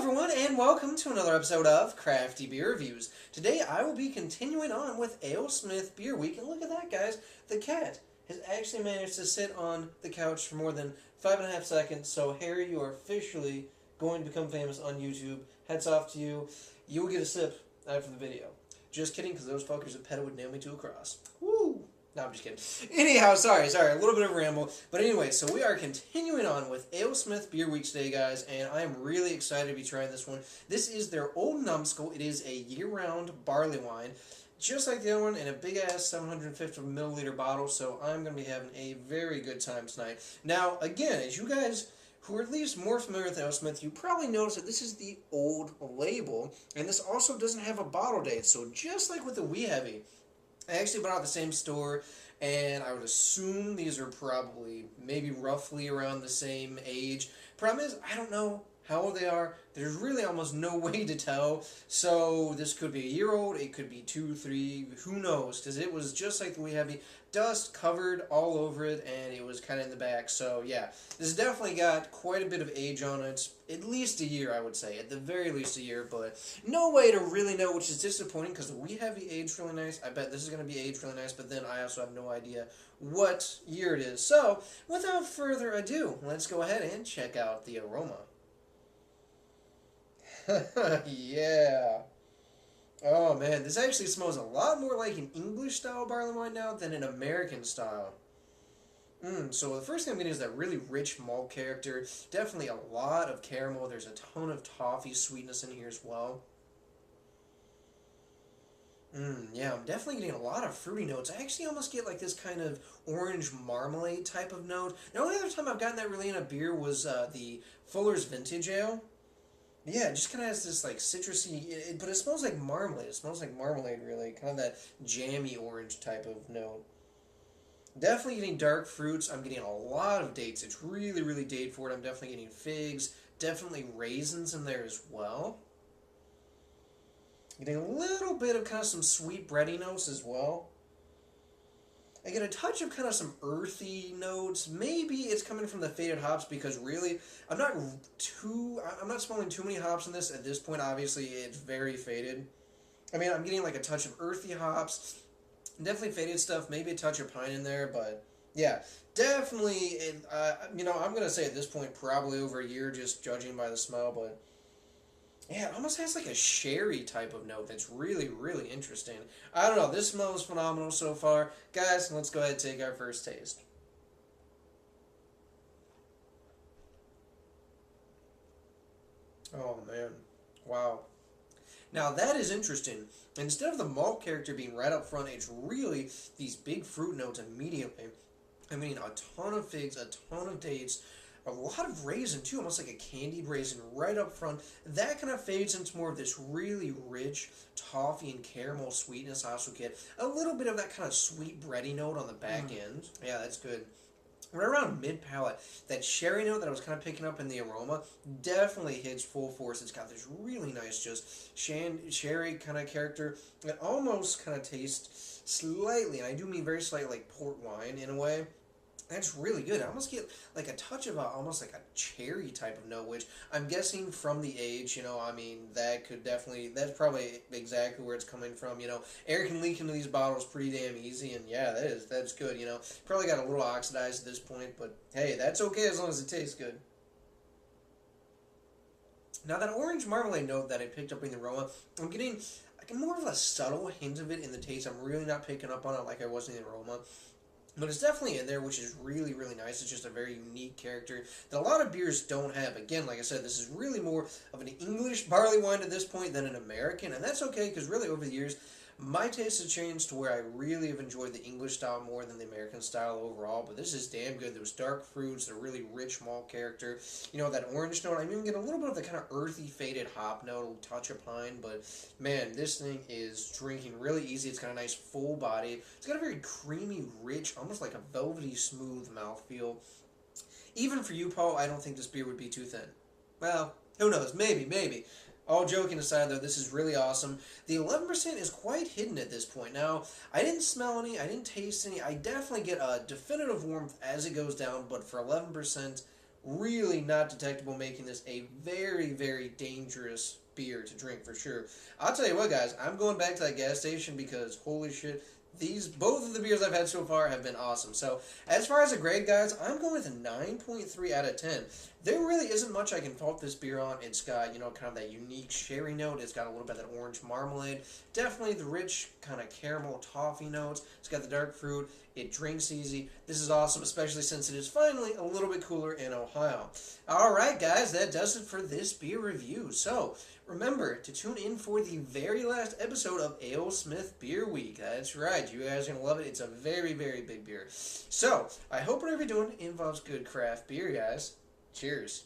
everyone, and welcome to another episode of Crafty Beer Reviews. Today I will be continuing on with AleSmith Beer Week, and look at that, guys. The cat has actually managed to sit on the couch for more than 5.5 seconds, so Harry, you are officially going to become famous on YouTube. Hats off to you. You will get a sip after the video. Just kidding, because those fuckers at PETA would nail me to a cross. Woo! No, I'm just kidding. Anyhow, sorry, a little bit of a ramble. But anyway, so we are continuing on with AleSmith Beer Week today, guys, and I am really excited to be trying this one. This is their Old Numbskull. It is a year-round barley wine, just like the other one, in a big-ass 750 milliliter bottle, so I'm going to be having a very good time tonight. Now, again, as you guys who are at least more familiar with AleSmith, you probably noticed that this is the old label, and this also doesn't have a bottle date, so just like with the Wee Heavy, I actually bought it at the same store, and I would assume these are probably maybe roughly around the same age. Problem is, I don't know how old they are. There's really almost no way to tell. So this could be a year old, it could be 2, 3, who knows? Because it was just like the Wee Heavy, dust covered all over it, and it was kind of in the back. So yeah, this definitely got quite a bit of age on it. At least a year, I would say. At the very least a year, but no way to really know, which is disappointing because the Wee Heavy aged really nice. I bet this is going to be aged really nice, but then I also have no idea what year it is. So without further ado, let's go ahead and check out the aroma. Yeah. Oh man, this actually smells a lot more like an English style barley wine now than an American style. So the first thing I'm getting is that really rich malt character. Definitely a lot of caramel. There's a ton of toffee sweetness in here as well. Yeah, I'm definitely getting a lot of fruity notes. I actually almost get like this kind of orange marmalade type of note. The only other time I've gotten that really in a beer was the Fuller's Vintage Ale. Yeah, it just kind of has this, like, citrusy, but it smells like marmalade. It smells like marmalade, really. Kind of that jammy orange type of note. Definitely getting dark fruits. I'm getting a lot of dates. It's really, really date forward. I'm definitely getting figs. Definitely raisins in there as well. Getting a little bit of kind of some sweet bready notes as well. I get a touch of kind of some earthy notes. Maybe it's coming from the faded hops because really, I'm not smelling too many hops in this at this point. Obviously, it's very faded. I mean, I'm getting like a touch of earthy hops, definitely faded stuff. Maybe a touch of pine in there, but yeah, definitely. I'm gonna say at this point probably over a year, just judging by the smell, but. Yeah, it almost has like a sherry type of note that's really, really interesting. I don't know, this smells phenomenal so far. Guys, let's go ahead and take our first taste. Oh man, wow. Now that is interesting. Instead of the malt character being right up front, it's really these big fruit notes immediately. I mean, a ton of figs, a ton of dates, a lot of raisin too, almost like a candied raisin right up front. That kind of fades into more of this really rich toffee and caramel sweetness. I also get a little bit of that kind of sweet bready note on the back end. Yeah, that's good. Right around mid-palate, that sherry note that I was kind of picking up in the aroma definitely hits full force. It's got this really nice just sherry kind of character. It almost kind of tastes slightly, and I do mean very slightly, like port wine in a way. That's really good. I almost get like a touch of almost like a cherry type of note, which I'm guessing from the age, I mean, that's probably exactly where it's coming from, Air can leak into these bottles pretty damn easy, and yeah, that's good, Probably got a little oxidized at this point, but hey, that's okay as long as it tastes good. Now that orange marmalade note that I picked up in the aroma, I'm getting like more of a subtle hint of it in the taste. I'm really not picking up on it like I was in the aroma. But it's definitely in there, which is really, really nice. It's just a very unique character that a lot of beers don't have. Again, like I said, this is really more of an English barley wine at this point than an American. And that's okay, because really over the years, my taste has changed to where I really have enjoyed the English style more than the American style overall. But this is damn good. Those dark fruits, the really rich malt character. That orange note. I'm even getting a little bit of the kind of earthy, faded hop note, a touch of pine. But, man, this thing is drinking really easy. It's got a nice full body. It's got a very creamy, rich, almost like a velvety, smooth mouthfeel. Even for you, Paul, I don't think this beer would be too thin. Well, who knows? Maybe. All joking aside, though, this is really awesome. The 11% is quite hidden at this point. Now, I didn't smell any, I didn't taste any. I definitely get a definitive warmth as it goes down, but for 11%, really not detectable, making this a very, very dangerous beer to drink for sure. I'll tell you what, guys, I'm going back to that gas station because holy shit, both of the beers I've had so far have been awesome. So as far as a grade, guys, I'm going with a 9.3 out of 10. There really isn't much I can fault this beer on. It's got, you know, kind of that unique sherry note. It's got a little bit of that orange marmalade. Definitely the rich kind of caramel toffee notes. It's got the dark fruit. It drinks easy. This is awesome, especially since it is finally a little bit cooler in Ohio. Alright, guys, that does it for this beer review. So, remember to tune in for the very last episode of AleSmith Beer Week. That's right, you guys are going to love it. It's a very, very big beer. So, I hope whatever you're doing involves good craft beer, guys. Cheers.